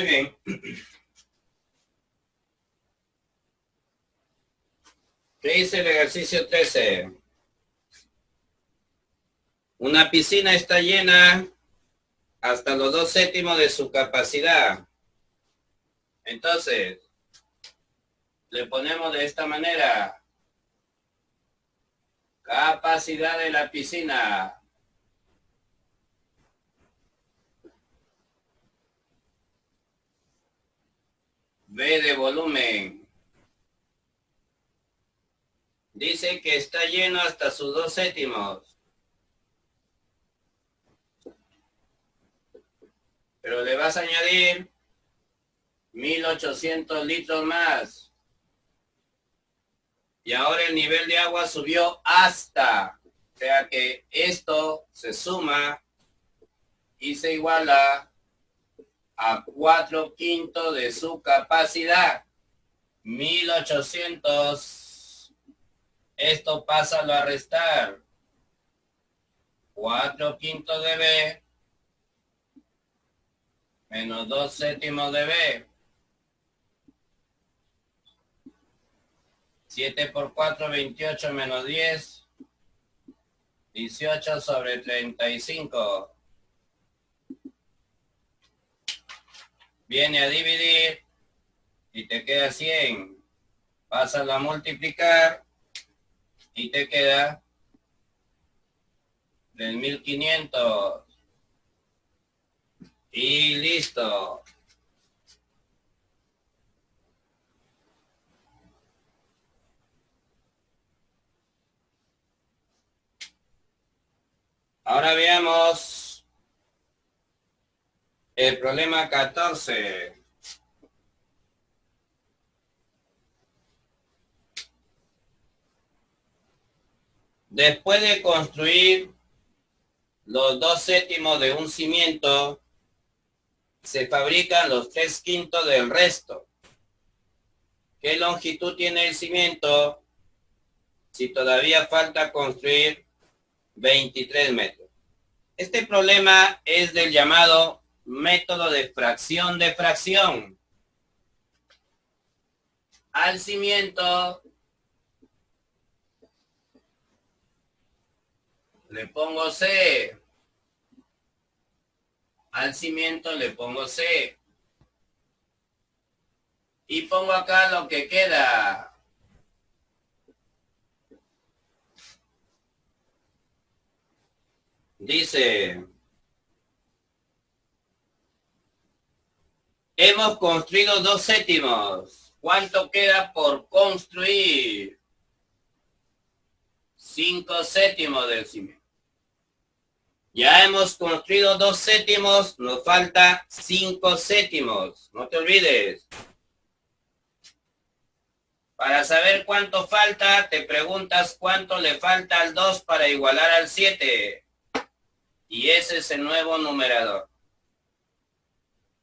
Muy bien. ¿Qué dice el ejercicio 13? Una piscina está llena hasta los 2/7 de su capacidad. Entonces, le ponemos de esta manera. Capacidad de la piscina. V de volumen. Dice que está lleno hasta sus 2/7. Pero le vas a añadir 1800 litros más. Y ahora el nivel de agua subió hasta. O sea que esto se suma y se iguala a 4/5 de su capacidad. 1800. Esto pásalo a restar. 4/5 de B menos 2/7 de B. 7 por 4, 28 menos 10. 18 sobre 35. Viene a dividir y te queda 100. Pásalo a multiplicar y te queda 3500. Y listo. Ahora veamos el problema 14. Después de construir los 2/7 de un cimiento, se fabrican los 3/5 del resto. ¿Qué longitud tiene el cimiento si todavía falta construir 23 metros? Este problema es del llamado método de fracción de fracción. Al cimiento le pongo C. Al cimiento le pongo C. Y pongo acá lo que queda. Dice, hemos construido 2/7. ¿Cuánto queda por construir? 5/7 del cimiento. Ya hemos construido 2/7, nos falta 5/7. No te olvides. Para saber cuánto falta, te preguntas cuánto le falta al 2 para igualar al 7. Y ese es el nuevo numerador.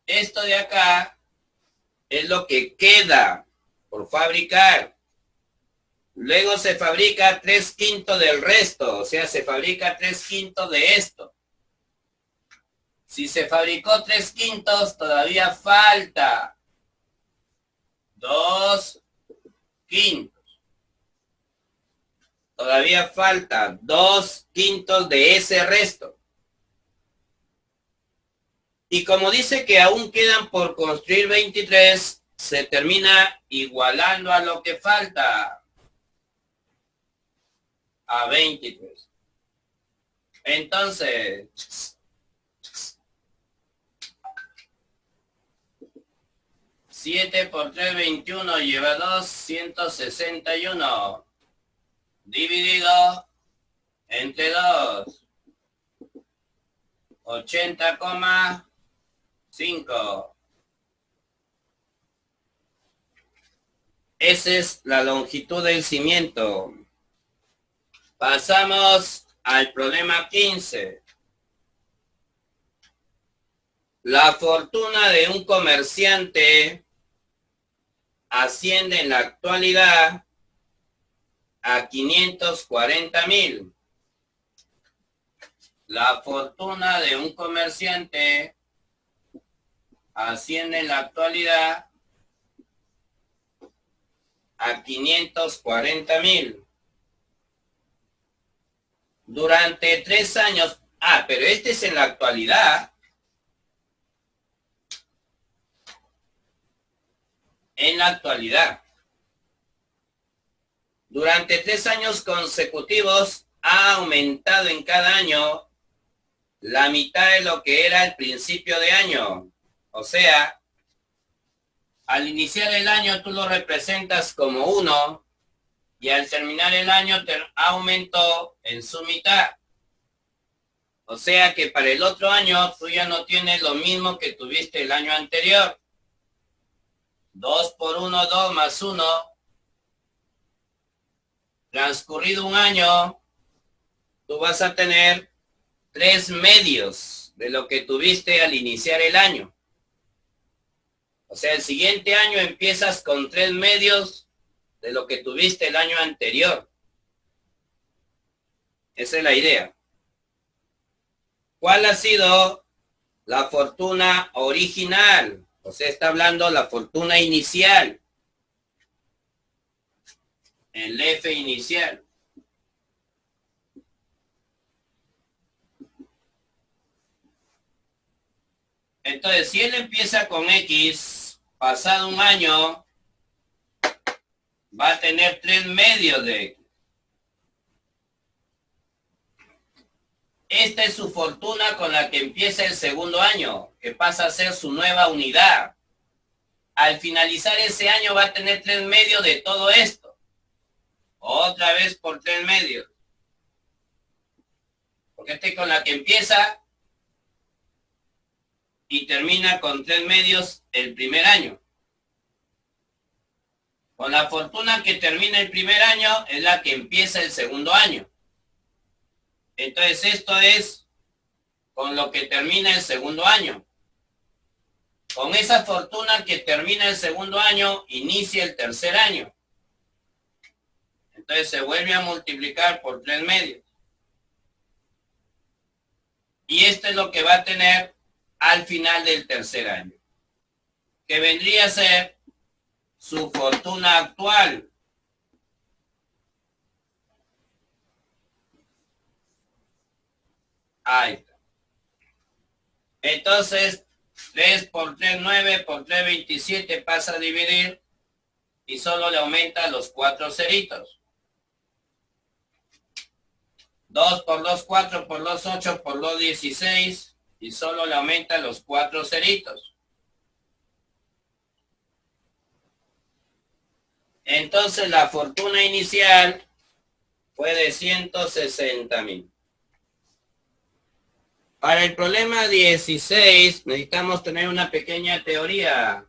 Esto de acá es lo que queda por fabricar. Luego se fabrica 3/5 del resto, o sea, se fabrica 3/5 de esto. Si se fabricó 3/5, todavía falta 2/5. Todavía falta 2/5 de ese resto. Y como dice que aún quedan por construir 23, se termina igualando a lo que falta. A 23. Entonces, 7 por 3, 21, lleva 2, 161. Dividido entre 2. 80,5. Esa es la longitud del cimiento. Pasamos al problema 15. La fortuna de un comerciante asciende en la actualidad a 540,000. La fortuna de un comerciante asciende en la actualidad a 540,000. Durante 3 años. Pero este es en la actualidad. En la actualidad. Durante 3 años consecutivos ha aumentado en cada año la mitad de lo que era al principio de año. O sea, al iniciar el año tú lo representas como 1 y al terminar el año aumentó en su mitad. O sea que para el otro año tú ya no tienes lo mismo que tuviste el año anterior. 2 por 1, 2 más 1. Transcurrido un año, tú vas a tener 3 medios de lo que tuviste al iniciar el año. O sea, el siguiente año empiezas con 3 medios de lo que tuviste el año anterior. Esa es la idea. ¿Cuál ha sido la fortuna original? O sea, está hablando la fortuna inicial. El F inicial. Entonces, si él empieza con X, pasado un año, va a tener 3 medios de X. Esta es su fortuna con la que empieza el segundo año, que pasa a ser su nueva unidad. Al finalizar ese año va a tener 3 medios de todo esto. Otra vez por 3 medios. Porque esta es con la que empieza y termina con 3 medios el primer año. Con la fortuna que termina el primer año es la que empieza el segundo año. Entonces esto es con lo que termina el segundo año. Con esa fortuna que termina el segundo año, inicia el tercer año. Entonces se vuelve a multiplicar por 3 medios. Y esto es lo que va a tener al final del tercer año, que vendría a ser su fortuna actual. Ahí está. Entonces, 3 por 3, 9, por 3, 27 pasa a dividir y solo le aumenta los 4 ceritos. 2 por 2, 4 por 2, 8 por 2, 16 y solo le aumenta los 4 ceritos. Entonces la fortuna inicial fue de 160,000. Para el problema 16 necesitamos tener una pequeña teoría.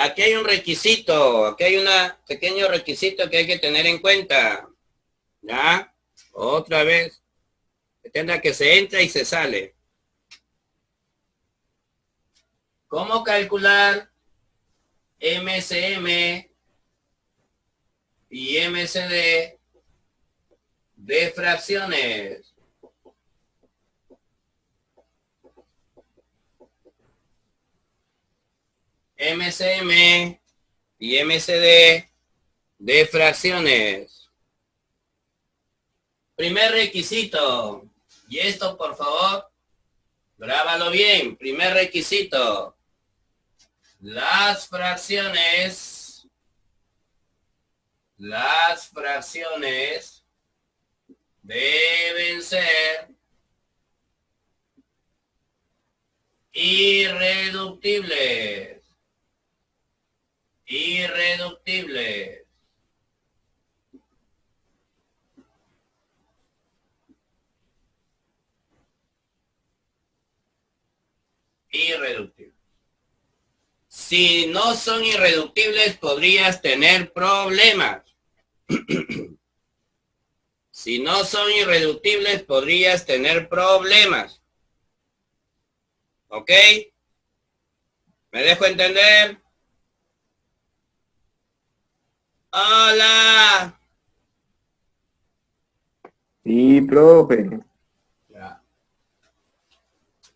Aquí hay un requisito, aquí hay un pequeño requisito que hay que tener en cuenta. ¿Ya? Otra vez. Entienda que se entra y se sale. ¿Cómo calcular MCM y MCD de fracciones? MCM y MCD de fracciones. Primer requisito, y esto por favor, grábalo bien. Primer requisito, las fracciones deben ser irreductibles. Irreductibles. Si no son irreductibles, podrías tener problemas. Si no son irreductibles, podrías tener problemas. ¿Ok? ¿Me dejo entender? Hola. Sí, profe. Ya.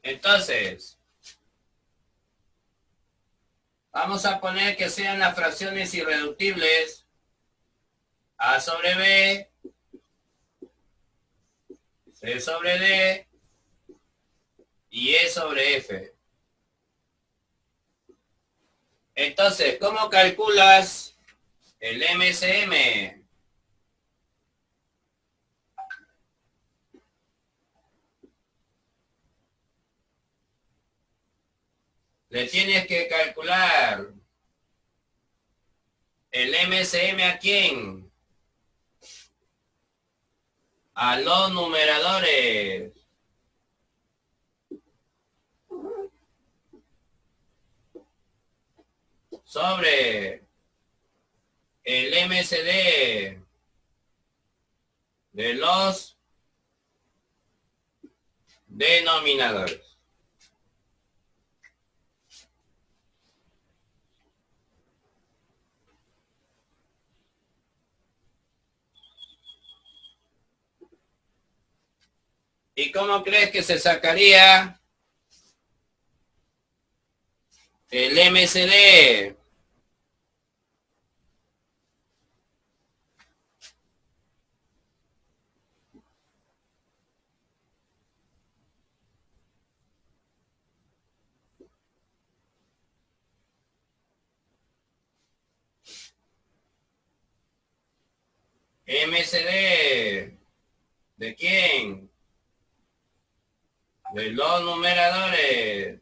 Entonces, vamos a poner que sean las fracciones irreductibles A sobre B, C sobre D y E sobre F. Entonces, ¿cómo calculas el MCM? Le tienes que calcular el MCM ¿a quién? A los numeradores. Sobre el MCD de los denominadores. ¿Y cómo crees que se sacaría el MCD? MCD ¿de quién? De los numeradores.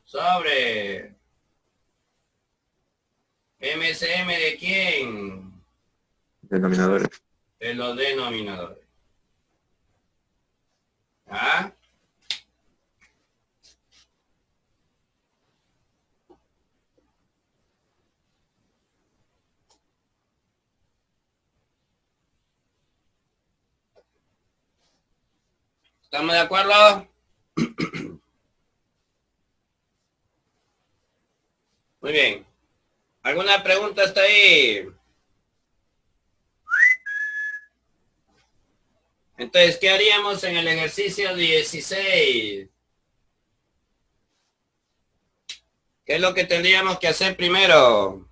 Sobre MCM ¿de quién? Denominadores. De los denominadores. ¿Ah? ¿Estamos de acuerdo? Muy bien. ¿Alguna pregunta hasta ahí? Entonces, ¿qué haríamos en el ejercicio 16? ¿Qué es lo que tendríamos que hacer primero?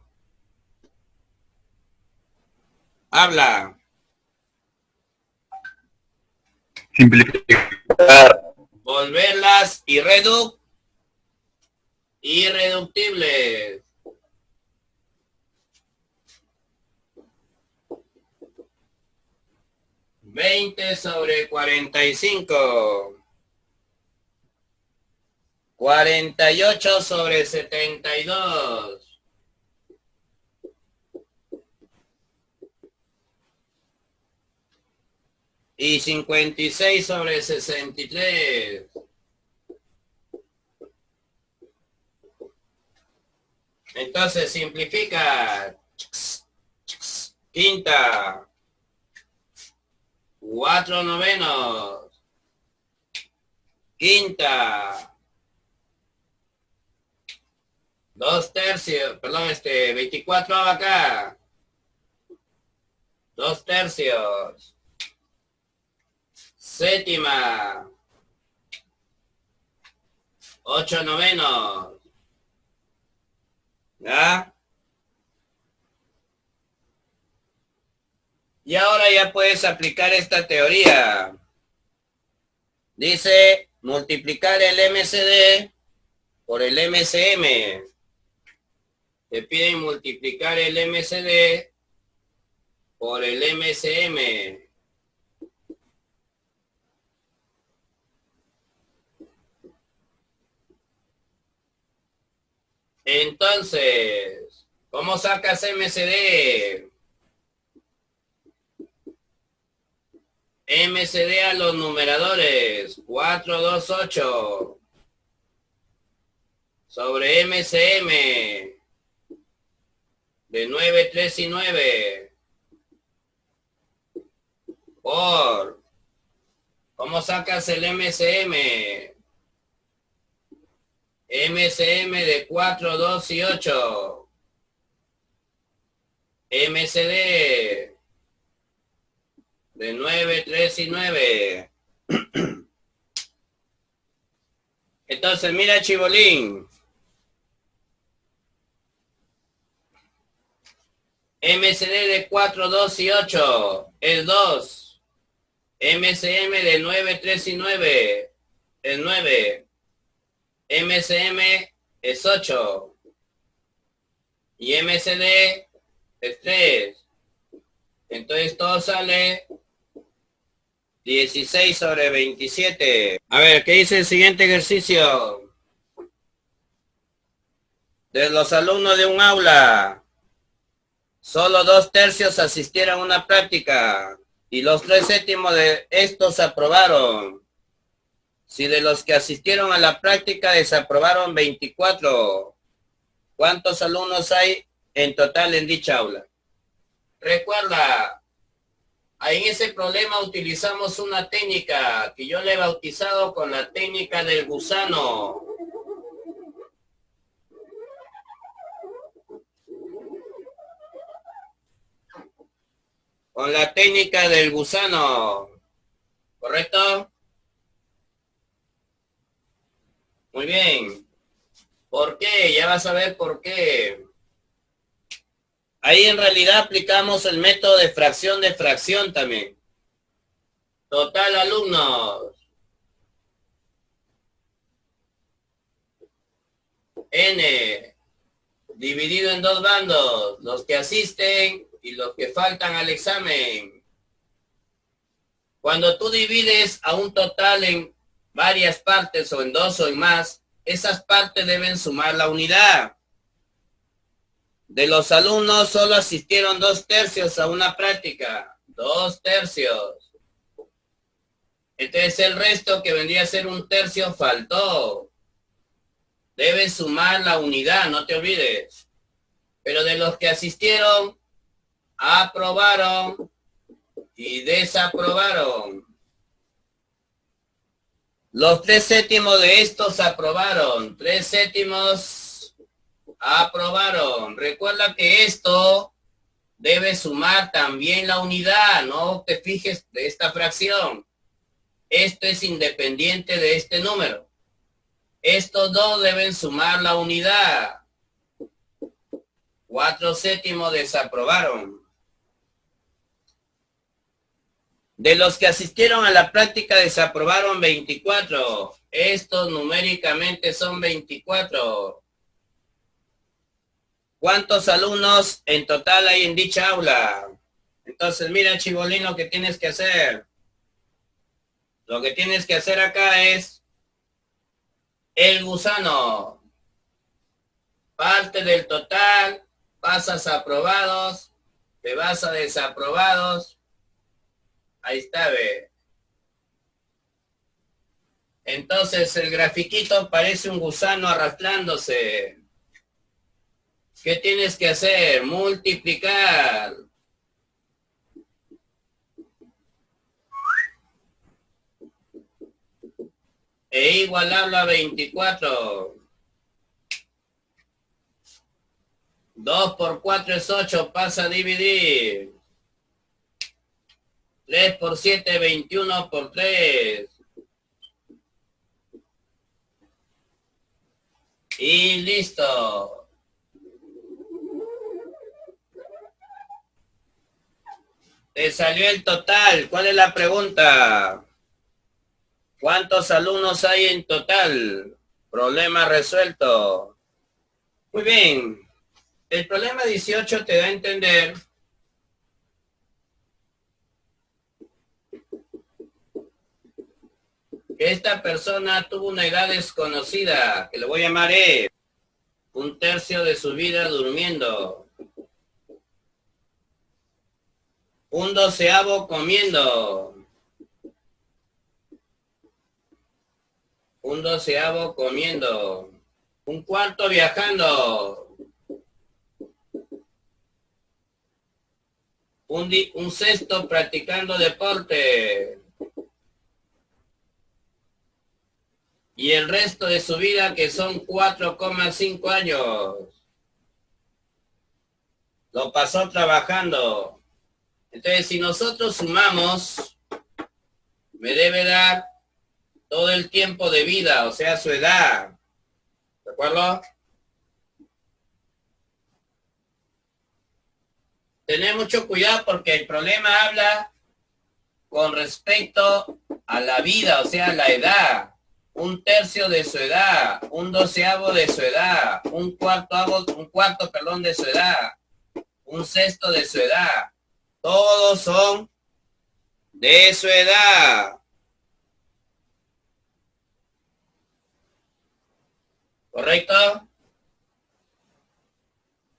Habla. Simplificar. Volverlas irreductibles. (20 sobre 45). 48 sobre 72. Y 56 sobre 63. Entonces simplifica. Quinta. 4 novenos. Quinta. 2 tercios. Perdón, 24 acá. 2 tercios. Séptima. 8 novenos. ¿Ya? Y ahora ya puedes aplicar esta teoría. Dice multiplicar el MCD por el MCM. Te piden multiplicar el MCD por el MCM. Entonces, ¿cómo sacas MCD? MCD a los numeradores. 4, 2, 8. Sobre MCM. De 9, 3 y 9. Por. ¿Cómo sacas el MCM? MCM de 4, 2 y 8. MCD de 9, 3 y 9. Entonces, mira, Chibolín. MCD de 4, 2 y 8 es 2. MCM de 9, 3 y 9 es 9. MCM es 8. Y MCD es 3. Entonces todo sale 16 sobre 27. A ver, ¿qué dice el siguiente ejercicio? De los alumnos de un aula, solo 2/3 asistieron a una práctica y los 3/7 de estos aprobaron. Si de los que asistieron a la práctica desaprobaron 24, ¿cuántos alumnos hay en total en dicha aula? Recuerda, en ese problema utilizamos una técnica que yo le he bautizado con la técnica del gusano. Con la técnica del gusano, ¿correcto? Muy bien. ¿Por qué? Ya vas a ver por qué. Ahí en realidad aplicamos el método de fracción también. Total alumnos. N dividido en dos bandos, los que asisten y los que faltan al examen. Cuando tú divides a un total en varias partes o en dos o en más, esas partes deben sumar la unidad. De los alumnos solo asistieron 2/3 a una práctica. 2/3. Entonces el resto, que vendría a ser 1/3, faltó. Debes sumar la unidad, no te olvides. Pero de los que asistieron, aprobaron y desaprobaron. Los 3/7 de estos aprobaron. 3/7 aprobaron. Recuerda que esto debe sumar también la unidad. No te fijes de esta fracción. Esto es independiente de este número. Estos dos deben sumar la unidad. 4/7 desaprobaron. De los que asistieron a la práctica desaprobaron 24. Estos numéricamente son 24. ¿Cuántos alumnos en total hay en dicha aula? Entonces, mira, Chibolín, lo que tienes que hacer. Lo que tienes que hacer acá es el gusano. Parte del total, pasas a aprobados, te vas a desaprobados. Ahí está, ve. Entonces el grafiquito parece un gusano arrastrándose. ¿Qué tienes que hacer? Multiplicar. E igualarlo a 24. 2 por 4 es 8, pasa a dividir. 3 por 7, 21 por 3. Y listo. Te salió el total. ¿Cuál es la pregunta? ¿Cuántos alumnos hay en total? Problema resuelto. Muy bien. El problema 18 te da a entender que esta persona tuvo una edad desconocida, que le voy a llamar E, 1/3 de su vida durmiendo, 1/12 comiendo, 1/12 comiendo, 1/4 viajando, un sexto practicando deporte, y el resto de su vida, que son 4,5 años, lo pasó trabajando. Entonces, si nosotros sumamos, me debe dar todo el tiempo de vida, o sea, su edad. ¿De acuerdo? Tener mucho cuidado porque el problema habla con respecto a la vida, o sea, la edad. Un tercio de su edad, un doceavo de su edad, un cuarto, perdón, de su edad, un sexto de su edad. Todos son de su edad. ¿Correcto?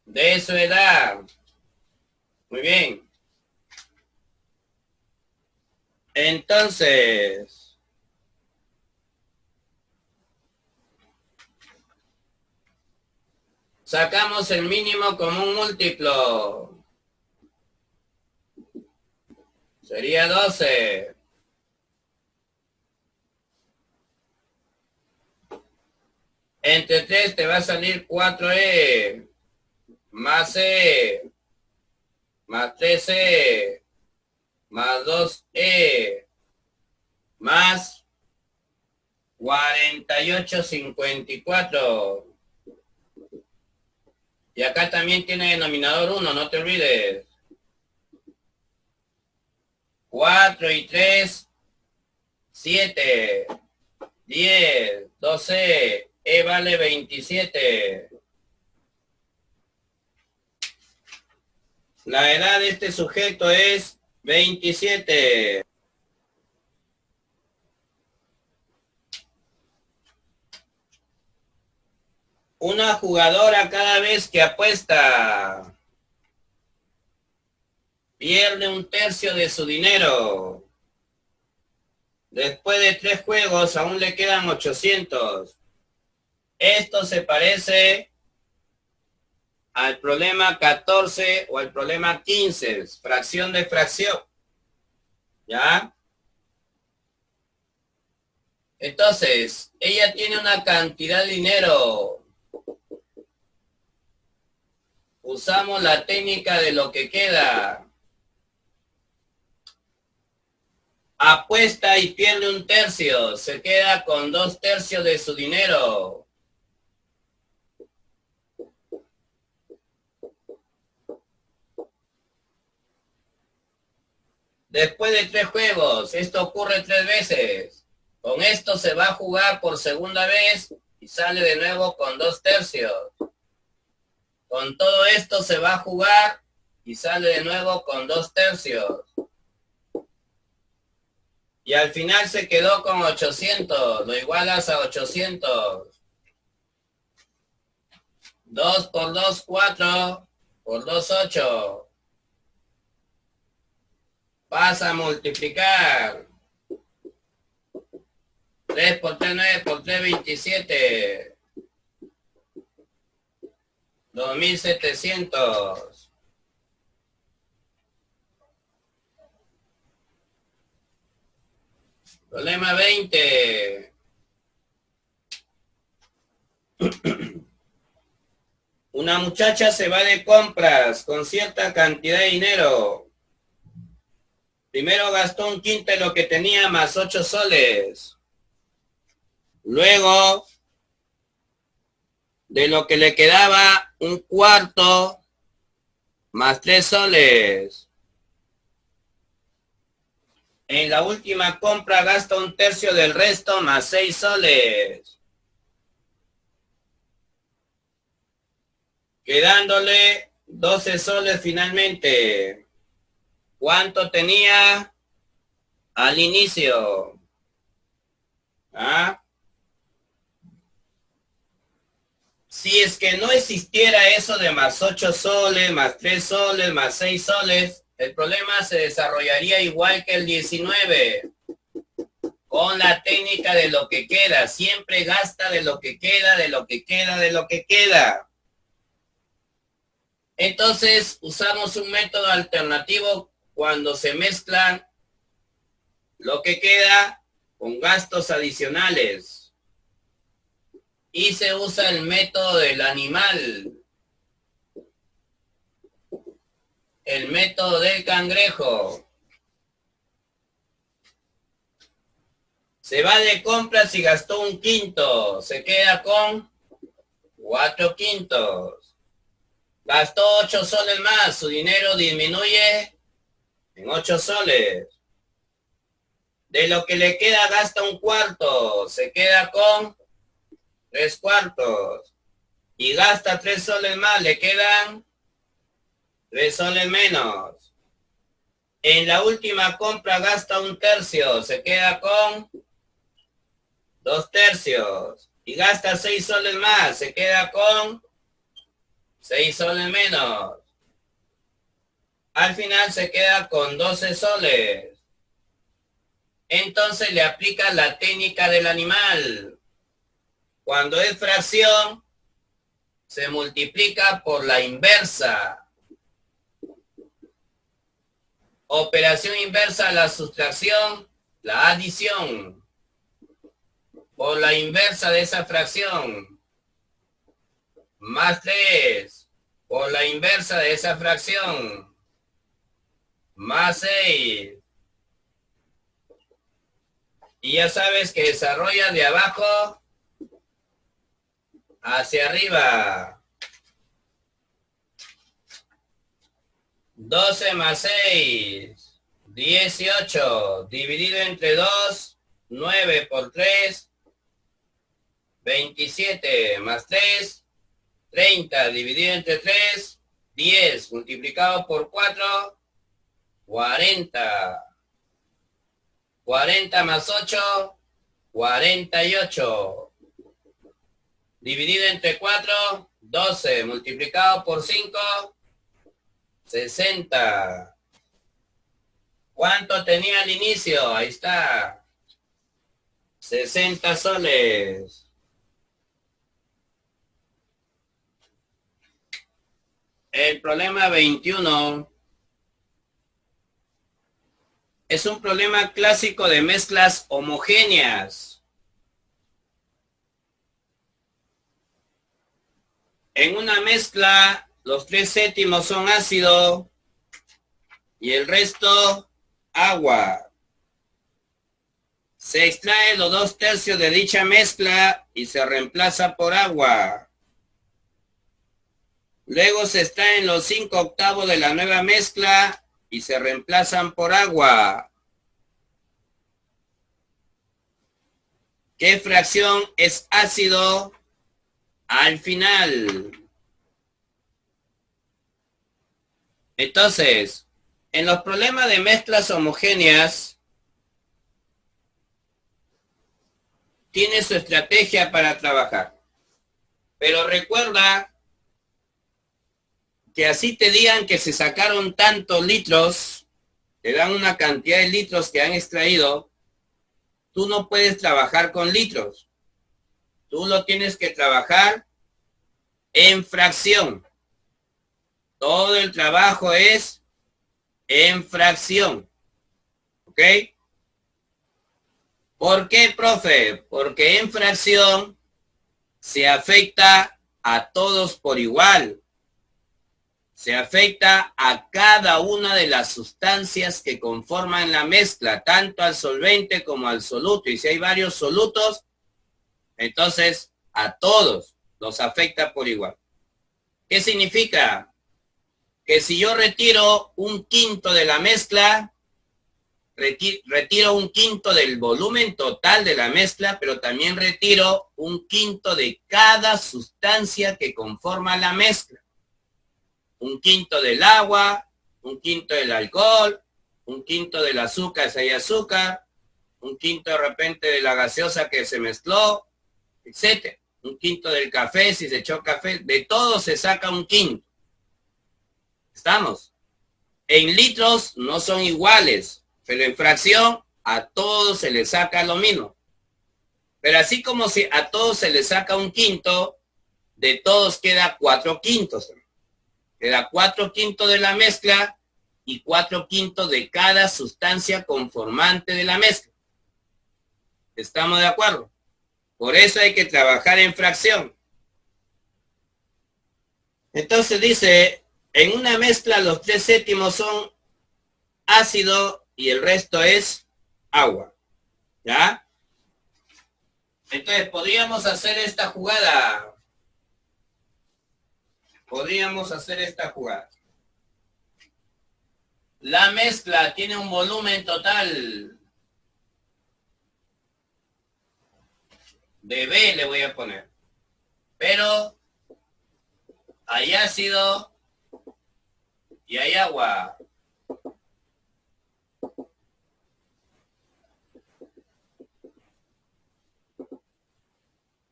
De su edad. Muy bien. Entonces, sacamos el mínimo común múltiplo. Sería 12. Entre 3 te va a salir 4e, más e, más 3e, más 2e, más 48,54. Y acá también tiene denominador 1, no te olvides. 4 y 3, 7, 10, 12, e vale 27. La edad de este sujeto es 27. Una jugadora cada vez que apuesta pierde un tercio de su dinero. Después de 3 juegos aún le quedan 800. Esto se parece al problema 14 o al problema 15, fracción de fracción. ¿Ya? Entonces, ella tiene una cantidad de dinero. Usamos la técnica de lo que queda. Apuesta y pierde un tercio. Se queda con 2 tercios de su dinero. Después de 3 juegos, esto ocurre 3 veces. Con esto se va a jugar por segunda vez y sale de nuevo con 2 tercios. Con todo esto se va a jugar y sale de nuevo con 2 tercios. Y al final se quedó con 800. Lo igualas a 800. 2 por 2, 4. Por 2, 8. Vas a multiplicar. 3 por 3, 9 por 3, 27. 2.700. Problema 20. Una muchacha se va de compras con cierta cantidad de dinero. Primero gastó un quinto de lo que tenía más 8 soles. Luego, de lo que le quedaba, un cuarto más 3 soles. En la última compra gasta un tercio del resto más 6 soles. Quedándole 12 soles finalmente. ¿Cuánto tenía al inicio? ¿Ah? Si es que no existiera eso de más 8 soles, más 3 soles, más 6 soles, el problema se desarrollaría igual que el 19. Con la técnica de lo que queda. Siempre gasta de lo que queda, de lo que queda, de lo que queda. Entonces, usamos un método alternativo cuando se mezclan lo que queda con gastos adicionales. Y se usa el método del animal. el método del cangrejo. Se va de compras y gastó 1/5. Se queda con 4/5. Gastó 8 soles más. Su dinero disminuye en 8 soles. De lo que le queda gasta 1/4. Se queda con 3/4. Y gasta 3 soles más. Le quedan 3 soles menos. En la última compra gasta 1/3. Se queda con 2/3. Y gasta 6 soles más. Se queda con 6 soles menos. Al final se queda con 12 soles. Entonces le aplica la técnica del animal. Cuando es fracción, se multiplica por la inversa. Operación inversa, la sustracción, la adición. Por la inversa de esa fracción. Más 3. Por la inversa de esa fracción. Más 6. Y ya sabes que desarrolla de abajo hacia arriba. 12 más 6, 18. Dividido entre 2, 9 por 3, 27 más 3, 30. Dividido entre 3, 10. Multiplicado por 4, 40. 40 más 8, 48. Dividido entre 4, 12. Multiplicado por 5, 60. ¿Cuánto tenía al inicio? Ahí está. 60 soles. El problema 21 es un problema clásico de mezclas homogéneas. En una mezcla, los 3/7 son ácido y el resto agua. Se extrae los 2/3 de dicha mezcla y se reemplaza por agua. Luego se extraen los 5/8 de la nueva mezcla y se reemplazan por agua. ¿Qué fracción es ácido al final? Entonces, en los problemas de mezclas homogéneas, tiene su estrategia para trabajar. Pero recuerda que así te digan que se sacaron tantos litros, te dan una cantidad de litros que han extraído, tú no puedes trabajar con litros. Tú lo tienes que trabajar en fracción. Todo el trabajo es en fracción. ¿Ok? ¿Por qué, profe? Porque en fracción se afecta a todos por igual. Se afecta a cada una de las sustancias que conforman la mezcla, tanto al solvente como al soluto. Y si hay varios solutos, entonces a todos los afecta por igual. ¿Qué significa? Que si yo retiro 1/5 de la mezcla, retiro 1/5 del volumen total de la mezcla, pero también retiro 1/5 de cada sustancia que conforma la mezcla. 1/5 del agua, 1/5 del alcohol, 1/5 del azúcar si hay azúcar, 1/5 de repente de la gaseosa que se mezcló, etc. 1/5 del café si se echó café, de todo se saca 1/5. ¿Estamos? En litros no son iguales, pero en fracción a todos se les saca lo mismo. Pero así como si a todos se les saca 1/5, de todos queda 4/5. Queda 4/5 de la mezcla y 4/5 de cada sustancia conformante de la mezcla. ¿Estamos de acuerdo? Por eso hay que trabajar en fracción. Entonces dice, En una mezcla los 3/7 son ácido y el resto es agua. ¿Ya? Entonces, podríamos hacer esta jugada. La mezcla tiene un volumen total de B, le voy a poner. Pero hay ácido y hay agua.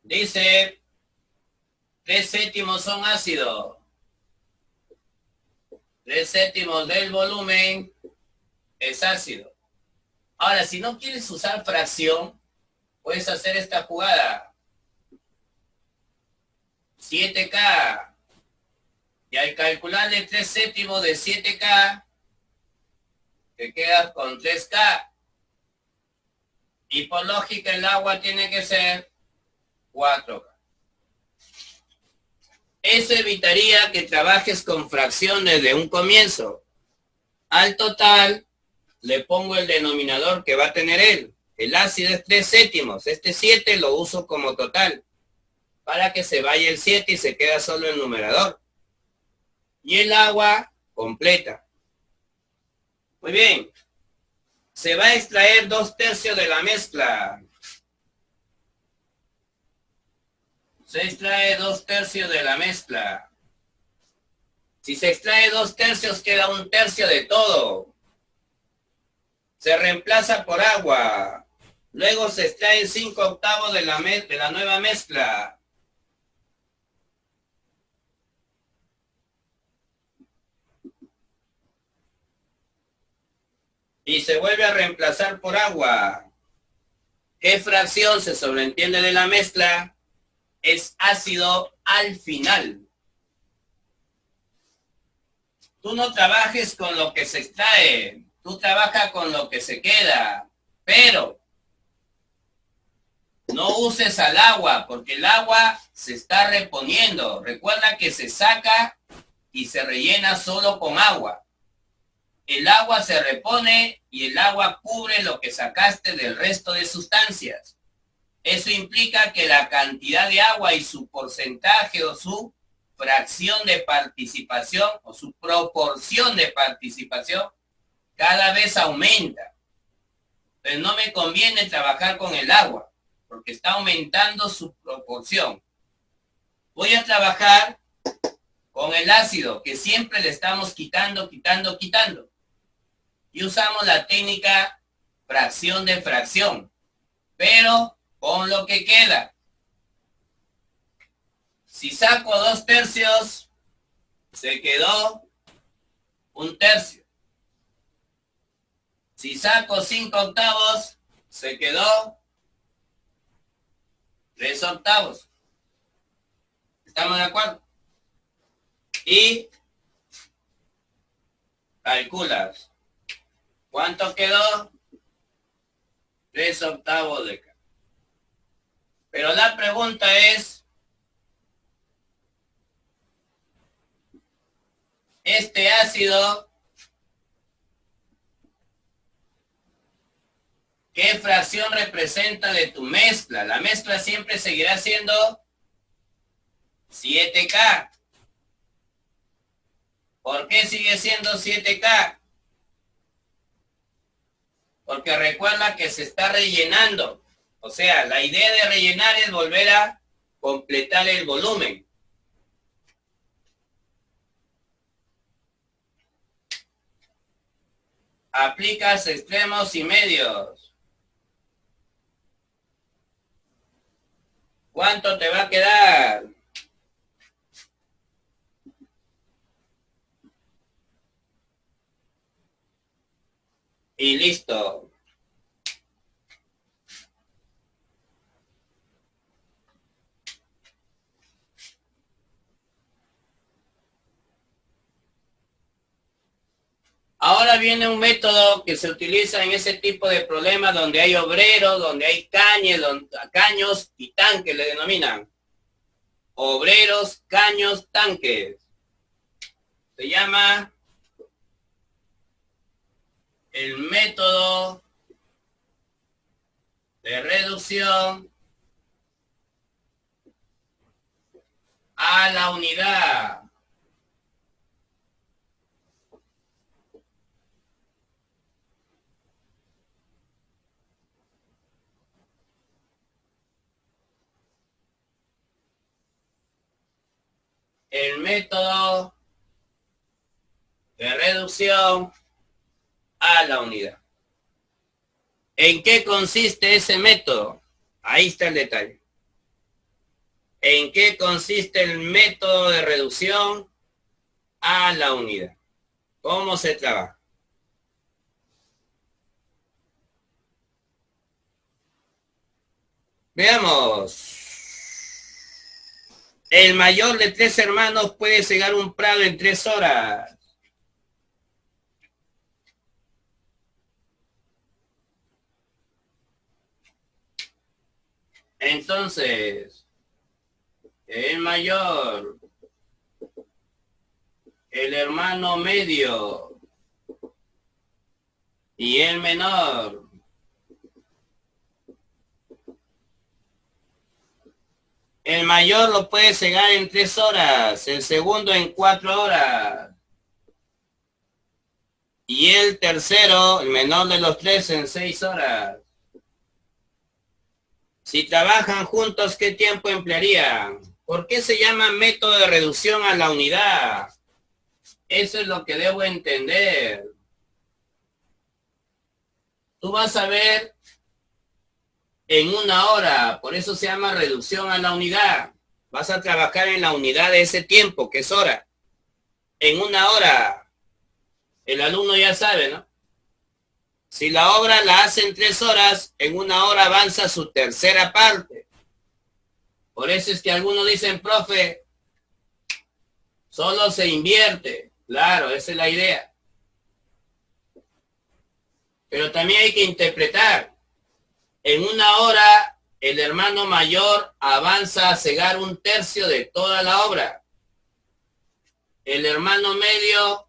Dice, 3/7 son ácido. 3/7 del volumen es ácido. Ahora, si no quieres usar fracción, puedes hacer esta jugada. 7K. Y al calcularle 3/7 de 7K, te quedas con 3K. Y por lógica el agua tiene que ser 4K. Eso evitaría que trabajes con fracciones de un comienzo. Al total le pongo el denominador que va a tener él. El ácido es 3/7. Este 7 lo uso como total para que se vaya el 7 y se queda solo el numerador. Y el agua completa. Muy bien. Se va a extraer 2/3 de la mezcla. Se extrae 2/3 de la mezcla. Si se extrae 2/3, queda 1/3 de todo. Se reemplaza por agua. Luego se extrae 5/8 de la nueva mezcla. Y se vuelve a reemplazar por agua. ¿Qué fracción se sobreentiende de la mezcla? Es ácido al final. Tú no trabajes con lo que se extrae, tú trabajas con lo que se queda, pero no uses al agua, porque el agua se está reponiendo. Recuerda que se saca y se rellena solo con agua. El agua se repone y el agua cubre lo que sacaste del resto de sustancias. Eso implica que la cantidad de agua y su porcentaje o su fracción de participación o su proporción de participación cada vez aumenta. Pero no me conviene trabajar con el agua porque está aumentando su proporción. Voy a trabajar con el ácido que siempre le estamos quitando. Y usamos la técnica fracción de fracción, pero con lo que queda. Si saco 2/3, se quedó 1/3. Si saco 5/8, se quedó 3/8. ¿Estamos de acuerdo? Y calculas. ¿Cuánto quedó? 3/8 de K. Pero la pregunta es, este ácido, ¿qué fracción representa de tu mezcla? La mezcla siempre seguirá siendo 7K. ¿Por qué sigue siendo 7K? Porque recuerda que se está rellenando. O sea, la idea de rellenar es volver a completar el volumen. Aplicas extremos y medios. ¿Cuánto te va a quedar? Y listo. Ahora viene un método que se utiliza en ese tipo de problemas donde hay obreros, donde hay caños y tanques, le denominan. Obreros, caños, tanques. Se llama el método de reducción a la unidad. El método de reducción a la unidad. ¿En qué consiste ese método? Ahí está el detalle. ¿En qué consiste el método de reducción a la unidad? ¿Cómo se trabaja? Veamos. El mayor de 3 hermanos puede cegar un prado en 3 horas. Entonces, el mayor, el hermano medio y el menor. El mayor lo puede cegar en 3 horas, el segundo en 4 horas. Y el tercero, el menor de los 3, en 6 horas. Si trabajan juntos, ¿qué tiempo emplearían? ¿Por qué se llama método de reducción a la unidad? Eso es lo que debo entender. Tú vas a ver en 1 hora, por eso se llama reducción a la unidad. Vas a trabajar en la unidad de ese tiempo, que es hora. En 1 hora, el alumno ya sabe, ¿no? Si la obra la hace en 3 horas, en 1 hora avanza su tercera parte. Por eso es que algunos dicen, profe, solo se invierte. Claro, esa es la idea. Pero también hay que interpretar. En 1 hora, el hermano mayor avanza a cegar 1/3 de toda la obra. El hermano medio,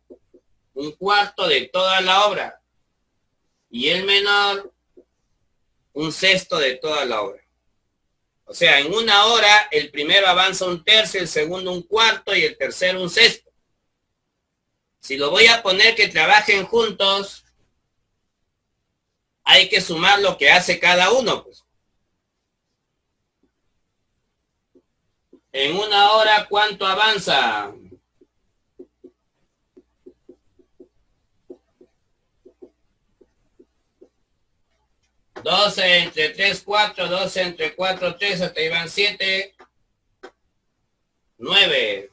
1/4 de toda la obra. Y el menor, 1/6 de toda la obra. O sea, en 1 hora, el primero avanza 1/3, el segundo 1/4 y el tercero 1/6. Si lo voy a poner que trabajen juntos, hay que sumar lo que hace cada uno, pues. En 1 hora, ¿cuánto avanza? $12 entre 3, 4, 12 entre 4, 3, hasta ahí van 7, 9.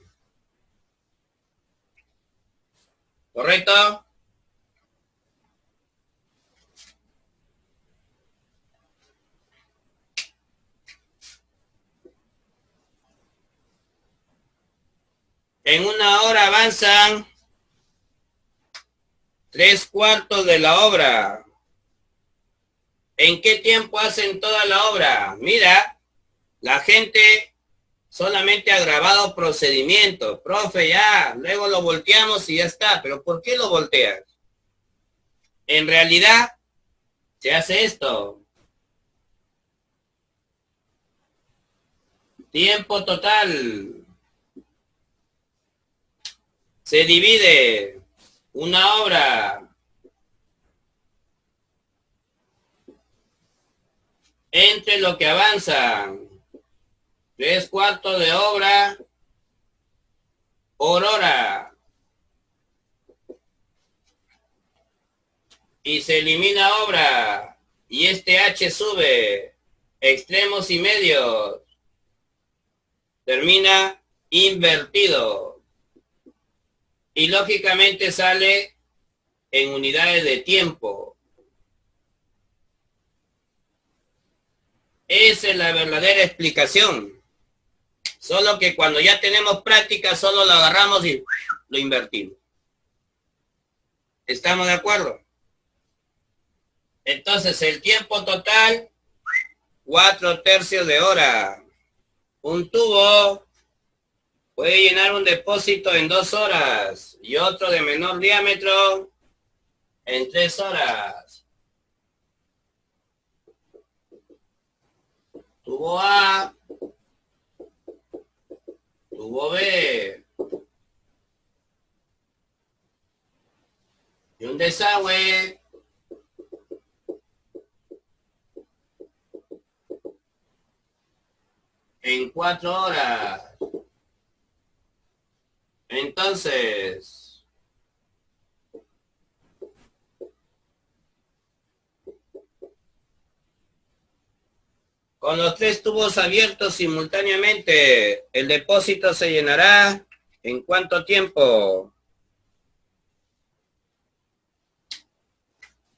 ¿Correcto? En 1 hora avanzan 3/4 de la obra. ¿En qué tiempo hacen toda la obra? Mira, la gente solamente ha grabado procedimientos. Profe, ya, luego lo volteamos y ya está. ¿Pero por qué lo volteas? En realidad, se hace esto. Tiempo total. Se divide una obra entre lo que avanza. 3/4 de obra por hora. Y se elimina obra. Y este H sube. Extremos y medios. Termina invertido. Y lógicamente sale en unidades de tiempo. Esa es la verdadera explicación. Solo que cuando ya tenemos práctica, solo lo agarramos y lo invertimos. ¿Estamos de acuerdo? Entonces, el tiempo total, 4/3 de hora. Un tubo Puede llenar un depósito en 2 horas y otro de menor diámetro en 3 horas. Tubo A, tubo B y un desagüe en 4 horas. Entonces, con los 3 tubos abiertos simultáneamente, el depósito se llenará ¿en cuánto tiempo?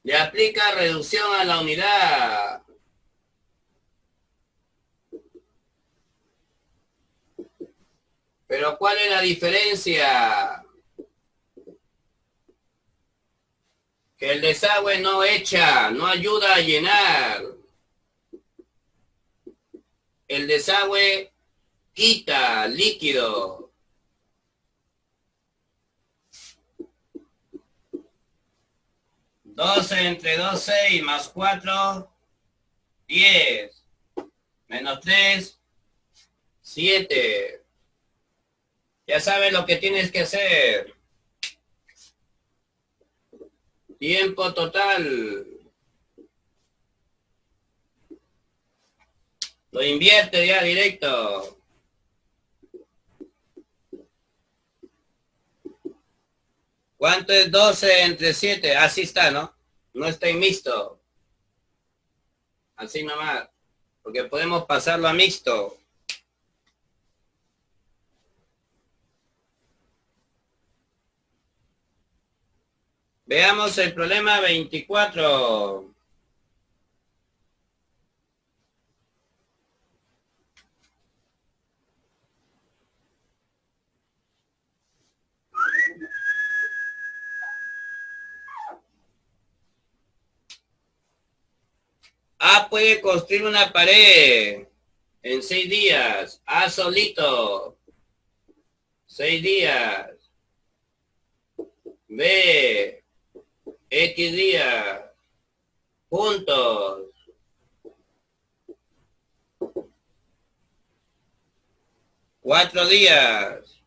Le aplica reducción a la unidad. Pero ¿cuál es la diferencia? Que el desagüe no echa, no ayuda a llenar. El desagüe quita líquido. 12 entre 12 y más 4, 10. Menos 3, 7. Ya sabes lo que tienes que hacer. Tiempo total. Lo invierte ya directo. ¿Cuánto es 12 entre 7? Así está, ¿no? No está en mixto. Así nomás. Porque podemos pasarlo a mixto. Veamos el problema 24. A puede construir una pared en 6 días. A solito. 6 días. B. X días. Juntos. 4 días.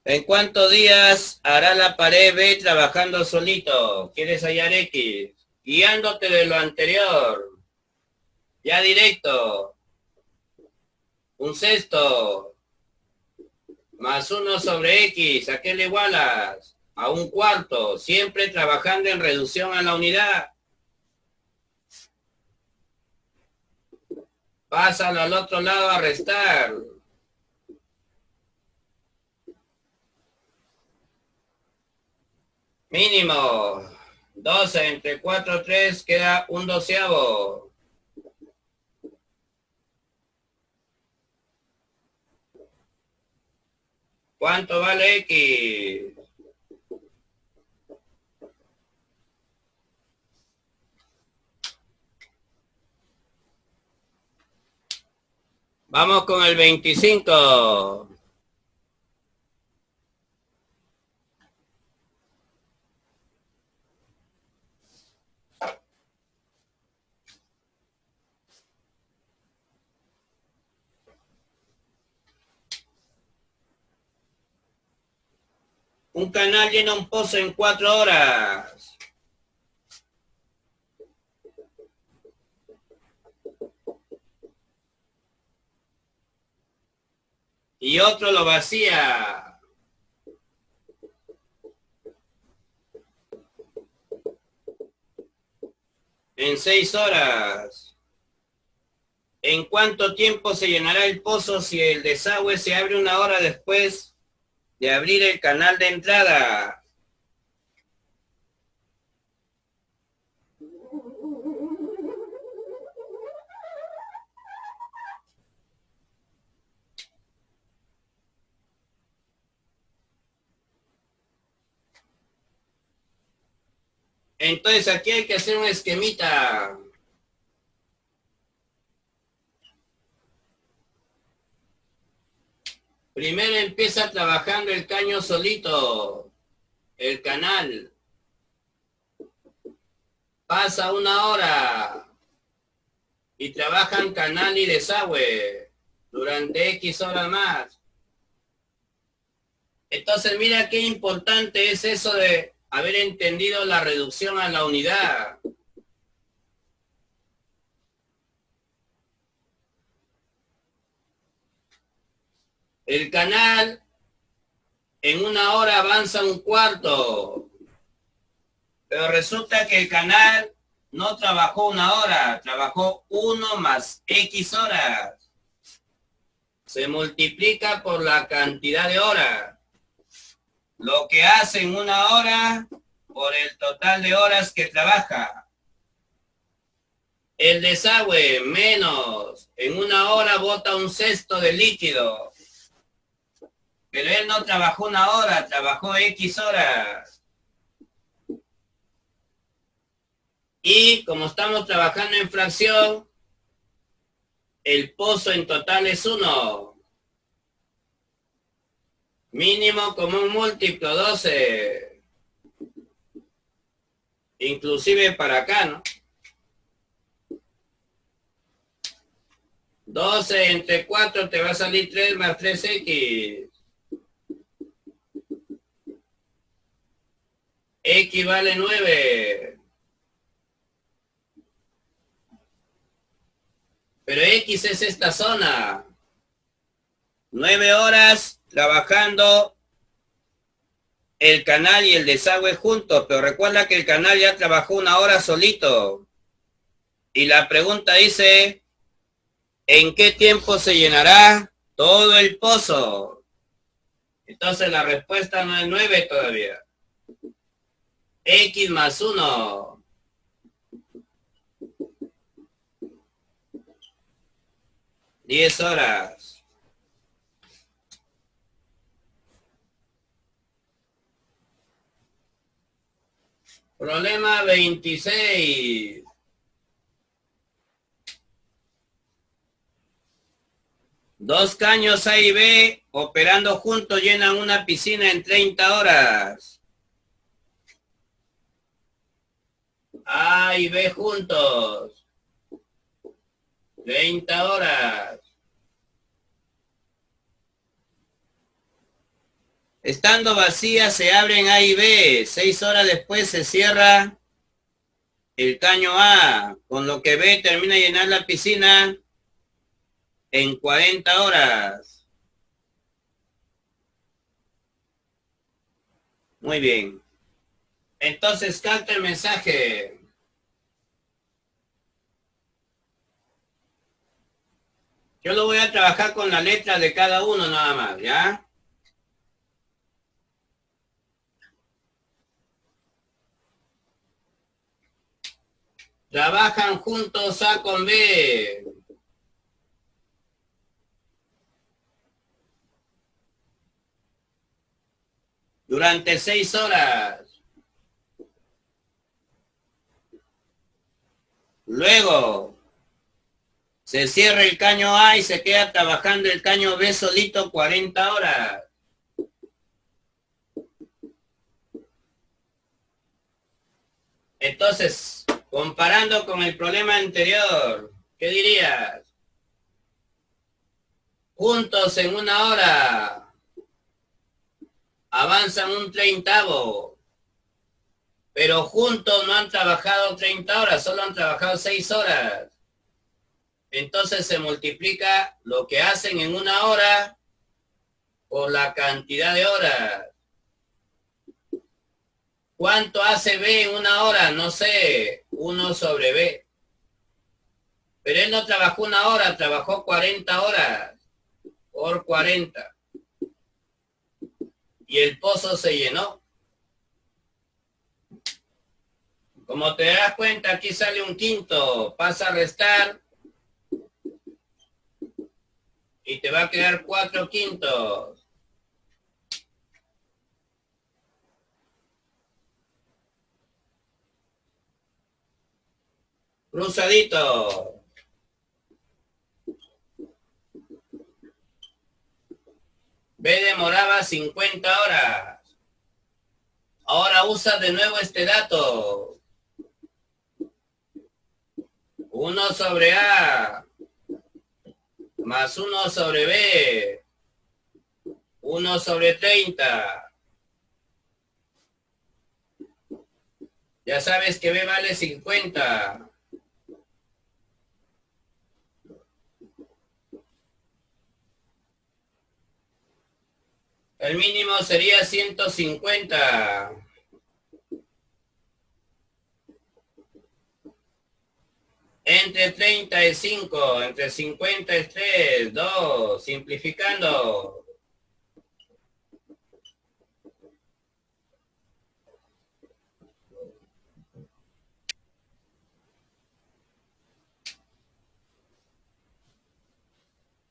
¿En cuántos días hará la pared B trabajando solito? ¿Quieres hallar X? Guiándote de lo anterior. Ya directo. Un sexto. Más 1 sobre X. ¿A qué le igualas? A un cuarto. Siempre trabajando en reducción a la unidad. Pásalo al otro lado a restar. Mínimo. 12 entre 4, 3 queda un doceavo. ¿Cuánto vale X? Vamos con el 25. Un canal llena un pozo en 4 horas. Y otro lo vacía. En 6 horas. ¿En cuánto tiempo se llenará el pozo si el desagüe se abre 1 hora después de abrir el canal de entrada? Entonces aquí hay que hacer un esquemita. Primero empieza trabajando el caño solito, el canal. Pasa una hora y trabajan canal y desagüe durante X horas más. Entonces mira qué importante es eso de haber entendido la reducción a la unidad. El canal en una hora avanza un cuarto, pero resulta que el canal no trabajó una hora, trabajó 1 más X horas. Se multiplica por la cantidad de horas. Lo que hace en una hora por el total de horas que trabaja. El desagüe menos, en una hora bota un cesto de líquido. Pero él no trabajó una hora, trabajó X horas. Y como estamos trabajando en fracción, el pozo en total es 1. Mínimo común múltiplo 12. Inclusive para acá, ¿no? 12 entre 4 te va a salir 3 más 3x. X vale 9. Pero X es esta zona. 9 horas trabajando el canal y el desagüe juntos. Pero recuerda que el canal ya trabajó una hora solito. Y la pregunta dice, ¿en qué tiempo se llenará todo el pozo? Entonces la respuesta no es 9 todavía. X más 1. 10 horas. Problema 26. Dos caños A y B operando juntos llenan una piscina en 30 horas. A y B juntos. 30 horas. Estando vacías se abren A y B. 6 horas después se cierra el caño A, con lo que B termina de llenar la piscina en 40 horas. Muy bien. Entonces capta el mensaje. Yo lo voy a trabajar con la letra de cada uno nada más, ¿ya? Trabajan juntos A con B. Durante 6 horas. Luego, se cierra el caño A y se queda trabajando el caño B solito 40 horas. Entonces, comparando con el problema anterior, ¿qué dirías? Juntos en una hora avanzan un 30avo, pero juntos no han trabajado 30 horas, solo han trabajado 6 horas. Entonces se multiplica lo que hacen en una hora por la cantidad de horas. ¿Cuánto hace B en una hora? No sé, 1 sobre B. Pero él no trabajó una hora, trabajó 40 horas por 40. Y el pozo se llenó. Como te das cuenta, aquí sale un quinto, pasa a restar y te va a quedar 4 quintos. Cruzadito. B demoraba 50 horas. Ahora usa de nuevo este dato. 1 sobre A más 1 sobre B. 1 sobre 30. Ya sabes que B vale 50. El mínimo sería 150. Entre 30 es 5, entre 50 es 3, 2, simplificando.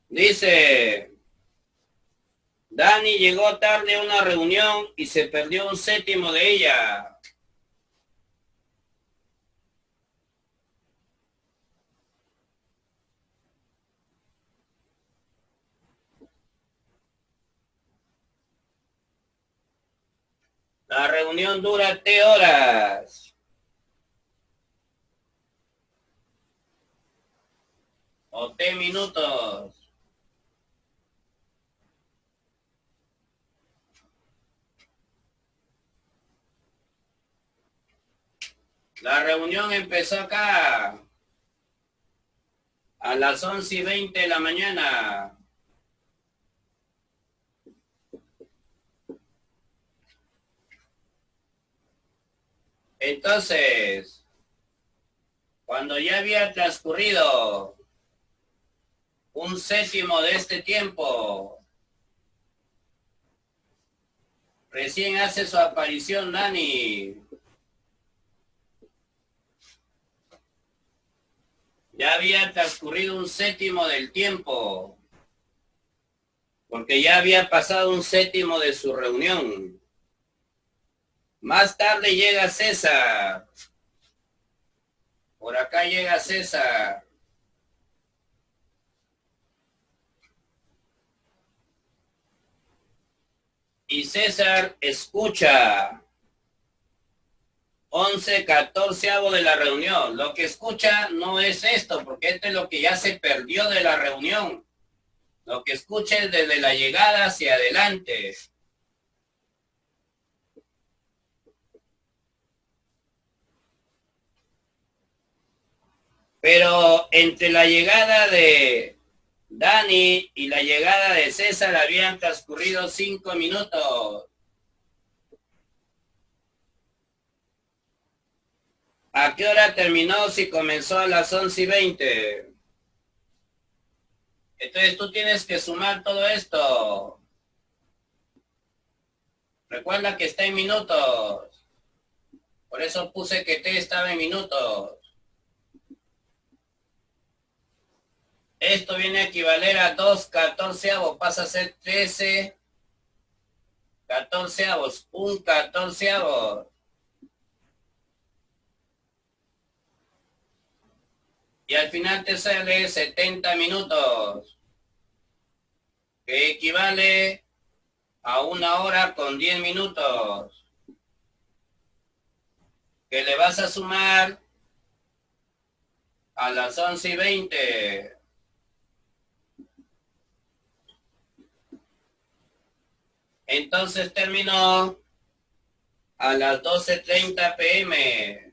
Dice, Dani llegó tarde a una reunión y se perdió un séptimo de ella. La reunión dura T horas. O T minutos. La reunión empezó acá a las 11:20 de la mañana. Entonces, cuando ya había transcurrido un séptimo de este tiempo, recién hace su aparición Dani. Ya había transcurrido un séptimo del tiempo, porque ya había pasado un séptimo de su reunión. Más tarde llega César. Por acá llega César. Y César escucha 11/14 de la reunión. Lo que escucha no es esto, porque esto es lo que ya se perdió de la reunión. Lo que escucha es desde la llegada hacia adelante. Pero entre la llegada de Dani y la llegada de César habían transcurrido 5 minutos. ¿A qué hora terminó si comenzó a las 11:20? Entonces tú tienes que sumar todo esto. Recuerda que está en minutos. Por eso puse que T estaba en minutos. Esto viene a equivaler a 2/14, pasa a ser 13/14, 1/14. Y al final te sale 70 minutos, que equivale a 1 hora con 10 minutos, que le vas a sumar a las 11:20. Entonces terminó a las 12:30 p.m.